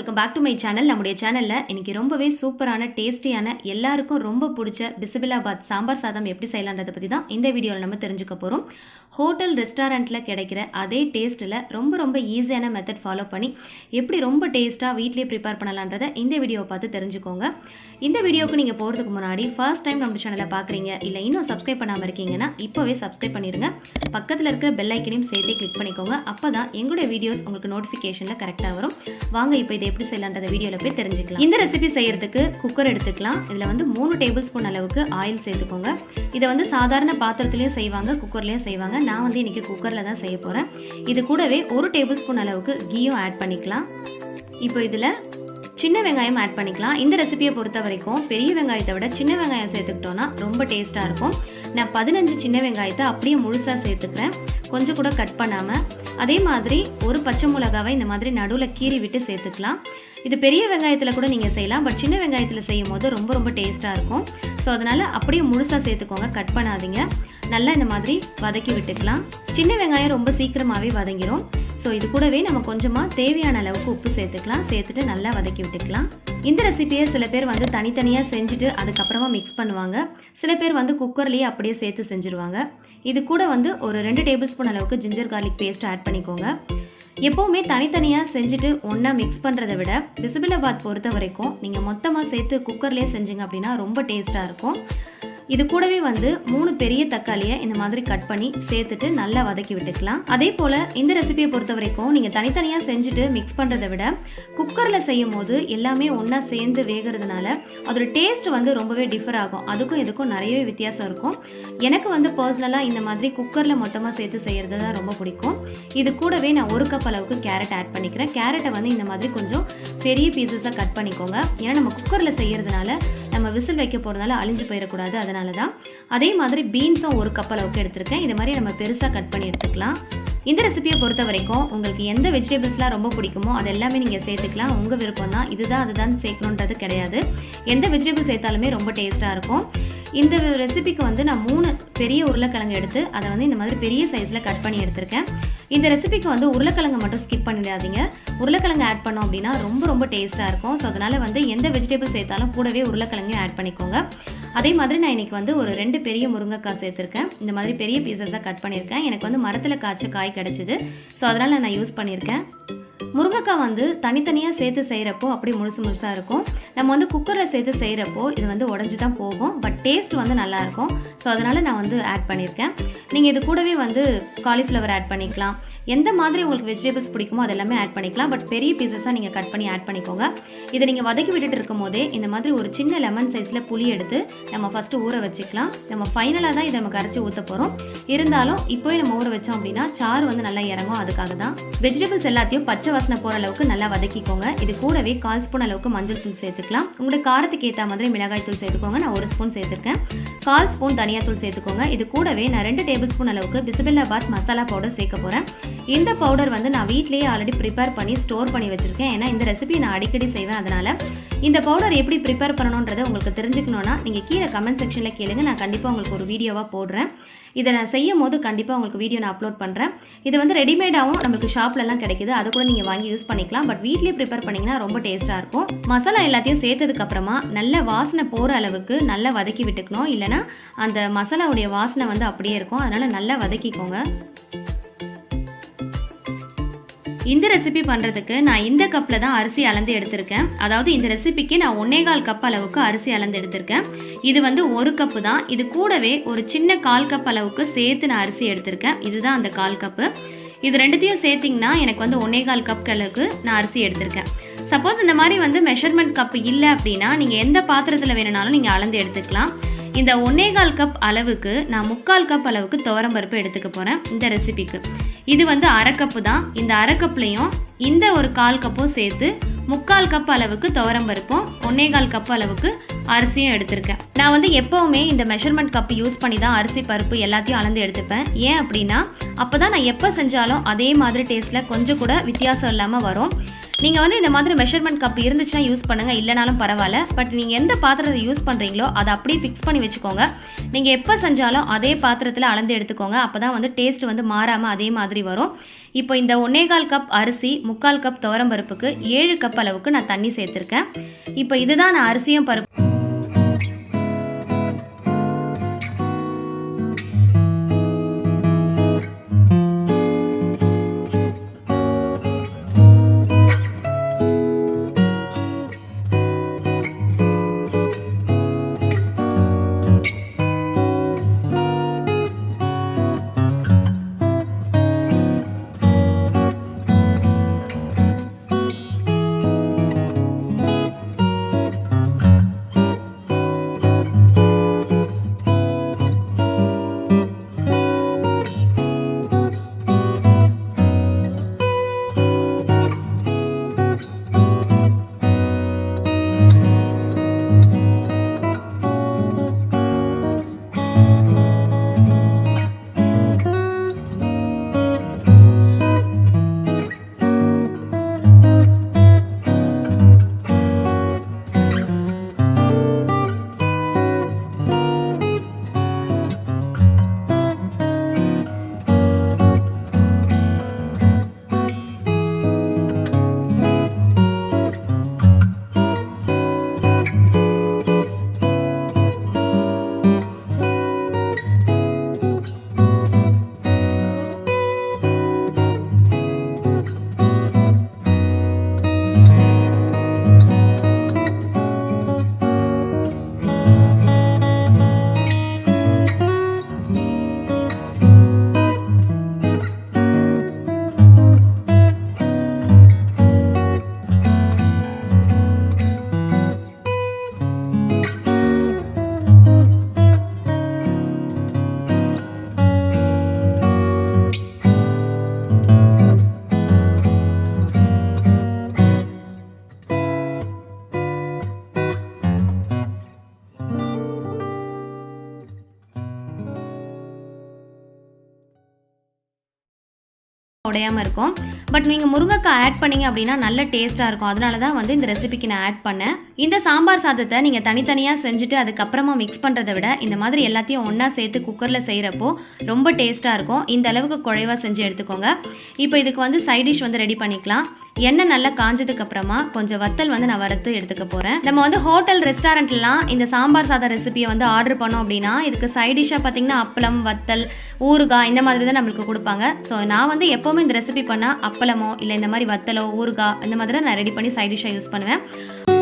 Welcome back to my channel. நம்முடைய சேனலில் இன்றைக்கி ரொம்பவே சூப்பரான டேஸ்டியான எல்லாருக்கும் ரொம்ப பிடிச்ச பிசிபெலேபாத் சாம்பார் சாதம் எப்படி செய்யலான்றதை பற்றி தான் இந்த வீடியோவில் நம்ம தெரிஞ்சுக்க போகிறோம். ஹோட்டல் ரெஸ்டாரண்ட்டில் கிடைக்கிற அதே டேஸ்ட்டில் ரொம்ப ஈஸியான மெத்தட் ஃபாலோ பண்ணி எப்படி ரொம்ப டேஸ்ட்டாக வீட்லேயே ப்ரிப்பேர் பண்ணலான்றதை இந்த வீடியோவை பார்த்து தெரிஞ்சுக்கோங்க. இந்த வீடியோவுக்கு நீங்கள் போகிறதுக்கு முன்னாடி ஃபர்ஸ்ட் டைம் நம்ம சேனலை பார்க்குறீங்க இல்லை இன்னும் சப்ஸ்கிரைப் பண்ணாமல் இருக்கீங்கன்னா இப்போவே சப்ஸ்கிரைப் பண்ணிடுங்க. பக்கத்தில் இருக்கிற பெல் ஐக்கனையும் சேர்த்தே கிளிக் பண்ணிக்கோங்க. அப்போ தான் எங்களுடைய வீடியோஸ் உங்களுக்கு நோட்டிஃபிகேஷனில் கரெக்டாக வரும். வாங்க இப்போ இதை எப்படி செய்யலான்றத வீடியோவில் போய் தெரிஞ்சுக்கலாம். இந்த ரெசிபி செய்யறதுக்கு குக்கர் எடுத்துக்கலாம். இதில் 3 டேபிள் ஸ்பூன் அளவுக்கு ஆயில் சேர்த்துக்கோங்க. இதை சாதாரண பாத்திரத்துலையும் செய்வாங்க, குக்கர்லேயும் செய்வாங்க. நான் இன்றைக்கி குக்கரில் தான் செய்ய போகிறேன். இது கூடவே 1 டேபிள் ஸ்பூன் அளவுக்கு கீயும் ஆட் பண்ணிக்கலாம். இப்போ இதில் சின்ன வெங்காயம் ஆட் பண்ணிக்கலாம். இந்த ரெசிபியை பொறுத்த வரைக்கும் பெரிய வெங்காயத்தை விட சின்ன வெங்காயம் சேர்த்துக்கிட்டோன்னா ரொம்ப டேஸ்ட்டாக இருக்கும். நான் 15 சின்ன வெங்காயத்தை அப்படியே முழுசாக சேர்த்துக்கிறேன், கொஞ்சம் கூட கட் பண்ணாமல். அதே மாதிரி ஒரு பச்சை மிளகாவை இந்த மாதிரி நடுவில் கீறி விட்டு சேர்த்துக்கலாம். இது பெரிய வெங்காயத்தில் கூட நீங்கள் செய்யலாம், பட் சின்ன வெங்காயத்தில் செய்யும் போது ரொம்ப டேஸ்ட்டாக இருக்கும். ஸோ அதனால் அப்படியே முழுசாக சேர்த்துக்கோங்க, கட் பண்ணாதீங்க. நல்லா இந்த மாதிரி வதக்கி விட்டுக்கலாம். சின்ன வெங்காயம் ரொம்ப சீக்கிரமாகவே வதங்கிடும். ஸோ இது கூடவே நம்ம கொஞ்சமாக தேவையான அளவுக்கு உப்பு சேர்த்துக்கலாம். சேர்த்துட்டு நல்லா வதக்கி விட்டுக்கலாம். இந்த ரெசிபியை சில பேர் தனித்தனியாக செஞ்சுட்டு அதுக்கப்புறமா மிக்ஸ் பண்ணுவாங்க. சில பேர் குக்கர்லேயே அப்படியே சேர்த்து செஞ்சுருவாங்க. இது கூட ஒரு 2 டேபிள் ஸ்பூன் அளவுக்கு ஜிஞ்சர் கார்லிக் பேஸ்ட் ஆட் பண்ணிக்கோங்க. எப்போவுமே தனித்தனியாக செஞ்சுட்டு ஒன்றா மிக்ஸ் பண்ணுறதை விட பிசிபெலேபாத் பொறுத்த வரைக்கும் நீங்கள் மொத்தமாக சேர்த்து குக்கர்லேயே செஞ்சீங்க அப்படின்னா ரொம்ப டேஸ்ட்டாக இருக்கும். இது கூடவே 3 பெரிய தக்காளியை இந்த மாதிரி கட் பண்ணி சேர்த்துட்டு நல்லா வதக்கி விட்டுக்கலாம். அதே போல் இந்த ரெசிபியை பொறுத்த வரைக்கும் நீங்கள் தனித்தனியாக செஞ்சுட்டு மிக்ஸ் பண்ணுறதை விட குக்கரில் செய்யும் போது எல்லாமே ஒன்றா சேர்ந்து வேகிறதுனால அதோட டேஸ்ட் ரொம்பவே டிஃபர் ஆகும். அதுக்கும் இதுக்கும் நிறையவே வித்தியாசம் இருக்கும். எனக்கு பர்சனலாக இந்த மாதிரி குக்கரில் மொத்தமாக சேர்த்து செய்கிறது தான் ரொம்ப பிடிக்கும். இது கூடவே நான் 1 கப் அளவுக்கு கேரட் ஆட் பண்ணிக்கிறேன். கேரட்டை இந்த மாதிரி கொஞ்சம் பெரிய பீசஸாக கட் பண்ணிக்கோங்க. ஏன்னா நம்ம குக்கரில் செய்கிறதுனால நம்ம விசில் வைக்க போகிறதுனால அழிஞ்சு போயிடக்கூடாது, அதனால தான். அதே மாதிரி பீன்ஸும் 1 கப் அளவுக்கு எடுத்திருக்கேன். இது மாதிரி நம்ம பெருசாக கட் பண்ணி எடுத்துக்கலாம். இந்த ரெசிபியை பொறுத்த வரைக்கும் உங்களுக்கு எந்த வெஜிடபிள்ஸ்லாம் ரொம்ப பிடிக்குமோ அது எல்லாமே நீங்கள் சேர்த்துக்கலாம். உங்கள் விருப்பம் தான். அதுதான் சேர்க்கணுன்றது கிடையாது. எந்த வெஜிடபிள் சேர்த்தாலுமே ரொம்ப டேஸ்ட்டாக இருக்கும். இந்த ரெசிபிக்கு நான் 3 பெரிய உருளைக்கிழங்கு எடுத்து அதை இந்த மாதிரி பெரிய சைஸில் கட் பண்ணி எடுத்திருக்கேன். இந்த ரெசிபிக்கு உருளைக்கிழங்கு மட்டும் ஸ்கிப் பண்ணிடாதீங்க. உருளைக்கிழங்கு ஆட் பண்ணோம் அப்படின்னா ரொம்ப டேஸ்ட்டாக இருக்கும். ஸோ அதனால் எந்த வெஜிடபிள் சேர்த்தாலும் கூடவே உருளைக்கிழங்கையும் ஆட் பண்ணிக்கோங்க. அதே மாதிரி நான் இன்றைக்கி ஒரு 2 பெரிய முருங்கைக்காய் சேர்த்துருக்கேன். இந்த மாதிரி பெரிய பீசஸாக கட் பண்ணியிருக்கேன். எனக்கு மரத்தில் காய்ச்ச காய் கிடச்சிது. ஸோ அதனால் நான் யூஸ் பண்ணியிருக்கேன். முருங்கைக்காய் தனித்தனியாக சேர்த்து செய்கிறப்போ அப்படி முழுசாக இருக்கும். நம்ம குக்கரில் சேர்த்து செய்கிறப்போ இது உடஞ்சி தான் போகும். பட் டேஸ்ட் நல்லாயிருக்கும். ஸோ அதனால் நான் ஆட் பண்ணியிருக்கேன். நீங்கள் இது கூடவே காலிஃப்ளவர் ஆட் பண்ணிக்கலாம். எந்த மாதிரி உங்களுக்கு வெஜிடபிள்ஸ் பிடிக்குமோ அதெல்லாமே ஆட் பண்ணிக்கலாம். பட் பெரிய பீசஸாக நீங்கள் கட் பண்ணி ஆட் பண்ணிக்கோங்க. இதை நீங்கள் வதக்கி விட்டுட்டு இருக்கும் போதே இந்த மாதிரி ஒரு சின்ன லெமன் சைஸில் புளி எடுத்து நம்ம ஃபஸ்ட்டு ஊற வச்சுக்கலாம். நம்ம ஃபைனலாக தான் இதை நம்ம கரைச்சி ஊற்ற போகிறோம். இருந்தாலும் இப்போவே நம்ம ஊற வச்சோம் அப்படின்னா சாறு நல்லா இறங்கும். அதுக்காக தான். வெஜிடபிள்ஸ் எல்லாத்தையும் பச்சை வாசனை போகிற அளவுக்கு நல்லா வதக்கிக்கோங்க. இது கூடவே 1/4 ஸ்பூன் அளவுக்கு மஞ்சள் தூள் சேர்த்துக்கலாம். உங்களுடைய காரத்துக்கு ஏற்ற மாதிரி மிளகாய் தூள் சேர்த்துக்கோங்க. நான் 1 ஸ்பூன் சேர்த்துருக்கேன். 1/4 ஸ்பூன் தனியாத்தூள் சேர்த்துக்கோங்க. இது கூடவே நான் 2 டேபிள் ஸ்பூன் அளவுக்கு பிசிபெலேபாத் மசாலா பவுடர் சேர்க்க போகிறேன். இந்த பவுடர் நான் வீட்லேயே ஆல்ரெடி ப்ரிப்பேர் பண்ணி ஸ்டோர் பண்ணி வச்சுருக்கேன். ஏன்னா இந்த ரெசிபி நான் அடிக்கடி செய்வேன். அதனால் இந்த பவுடர் எப்படி ப்ரிப்பேர் பண்ணணுன்றதை உங்களுக்கு தெரிஞ்சுக்கணுன்னா நீங்கள் கீழே கமெண்ட் செக்ஷனில் கேளுங்க. நான் கண்டிப்பாக உங்களுக்கு ஒரு வீடியோவாக போடுறேன். இதை நான் செய்யும் போது கண்டிப்பாக உங்களுக்கு வீடியோ நான் அப்லோட் பண்ணுறேன். இது ரெடிமேடாகவும் நம்மளுக்கு ஷாப்லலாம் கிடைக்குது. அது கூட நீங்கள் வாங்கி யூஸ் பண்ணிக்கலாம். பட் வீட்லேயே ப்ரிப்பேர் பண்ணிங்கன்னா ரொம்ப டேஸ்ட்டாக இருக்கும். மசாலா எல்லாத்தையும் சேர்த்ததுக்கப்புறமா நல்ல வாசனை போகிற அளவுக்கு நல்லா வதக்கி விட்டுக்கணும். இல்லைனா அந்த மசாலாவுடைய வாசனை அப்படியே இருக்கும். அதனால் நல்லா வதக்கிக்கோங்க. இந்த ரெசிபி பண்ணுறதுக்கு நான் இந்த கப்பில் தான் அரிசி அளந்து எடுத்திருக்கேன். அதாவது இந்த ரெசிபிக்கு நான் 1/4 கப் அளவுக்கு அரிசி அளந்து எடுத்திருக்கேன். இது 1 கப்பு தான். இது கூடவே ஒரு சின்ன 1/4 கப் அளவுக்கு சேர்த்து நான் அரிசி எடுத்திருக்கேன். இதுதான் அந்த 1/4 கப்பு. இது ரெண்டுத்தையும் சேர்த்திங்கன்னா எனக்கு 1/4 கப் அளவுக்கு நான் அரிசி எடுத்திருக்கேன். சப்போஸ் இந்த மாதிரி மெஷர்மெண்ட் கப் இல்லை அப்படின்னா நீங்கள் எந்த பாத்திரத்தில் வேணுனாலும் நீங்கள் அளந்து எடுத்துக்கலாம். இந்த 1/4 கப் அளவுக்கு நான் 3/4 கப் அளவுக்கு துவரம்பருப்பு எடுத்துக்க போகிறேன் இந்த ரெசிபிக்கு. இது 1/2 கப்பு தான். இந்த 1/2 கப்லையும் இந்த ஒரு 1/4 கப்பும் சேர்த்து 3/4 கப் அளவுக்கு துவரம்பருப்பும் 1/4 கப் அளவுக்கு அரிசியும் எடுத்திருக்கேன். நான் எப்போவுமே இந்த மெஷர்மெண்ட் கப் யூஸ் பண்ணி தான் அரிசி பருப்பு எல்லாத்தையும் அளந்து எடுத்துப்பேன். ஏன் அப்படின்னா அப்போ தான் நான் எப்போ செஞ்சாலும் அதே மாதிரி டேஸ்ட்டில் கொஞ்சம் கூட வித்தியாசம் இல்லாமல் வரும். நீங்கள் வந்து இந்த மாதிரி மெஷர்மெண்ட் கப் இருந்துச்சுன்னா யூஸ் பண்ணுங்கள், இல்லைனாலும் பரவாயில்ல. பட் நீங்கள் எந்த பாத்திரத்தை யூஸ் பண்ணுறீங்களோ அதை அப்படியே ஃபிக்ஸ் பண்ணி வச்சுக்கோங்க. நீங்கள் எப்போ செஞ்சாலும் அதே பாத்திரத்தில் அளந்து எடுத்துக்கோங்க. அப்போ தான் வந்து டேஸ்ட் வந்து மாறாமல் அதே மாதிரி வரும். இப்போ இந்த 1/4 கப் அரிசி, 3/4 கப் துவரம்பருப்புக்கு 7 கப் அளவுக்கு நான் தண்ணி சேர்த்துருக்கேன். இப்போ இதுதான் நான் அரிசியும் பருப்பு உடையாமல் இருக்கும். பட் நீங்கள் முருங்கைக்காய் ஆட் பண்ணிங்க அப்படின்னா நல்ல டேஸ்ட்டாக இருக்கும். அதனால தான் வந்து இந்த ரெசிபிக்கு நான் ஆட் பண்ணேன். இந்த சாம்பார் சாதத்தை நீங்கள் தனித்தனியாக செஞ்சுட்டு அதுக்கப்புறமா மிக்ஸ் பண்ணுறதை விட இந்த மாதிரி எல்லாத்தையும் ஒன்றா சேர்த்து குக்கரில் செய்கிறப்போ ரொம்ப டேஸ்ட்டாக இருக்கும். இந்த அளவுக்கு குழைவாக செஞ்சு எடுத்துக்கோங்க. இப்போ இதுக்கு வந்து சைட் டிஷ் வந்து ரெடி பண்ணிக்கலாம். எண்ணெய் நல்லா காஞ்சதுக்கப்புறமா கொஞ்சம் வத்தல் வந்து நான் வறுத்து எடுத்துக்க போகிறேன். நம்ம வந்து ஹோட்டல் ரெஸ்டாரண்ட்லாம் இந்த சாம்பார் சாதம் ரெசிபியை வந்து ஆர்டர் பண்ணோம் அப்படின்னா இதுக்கு சைட் டிஷ்ஷாக பார்த்தீங்கன்னா அப்பளம், வத்தல், ஊறுகாய் இந்த மாதிரி தான் நம்மளுக்கு கொடுப்பாங்க. ஸோ நான் வந்து எப்போவுமே இந்த ரெசிபி பண்ணால் அப்பளமோ இல்லை இந்த மாதிரி வத்தலோ ஊறுகாய் இந்த மாதிரி தான் நான் ரெடி பண்ணி சைட் டிஷ்ஷாக யூஸ் பண்ணுவேன்.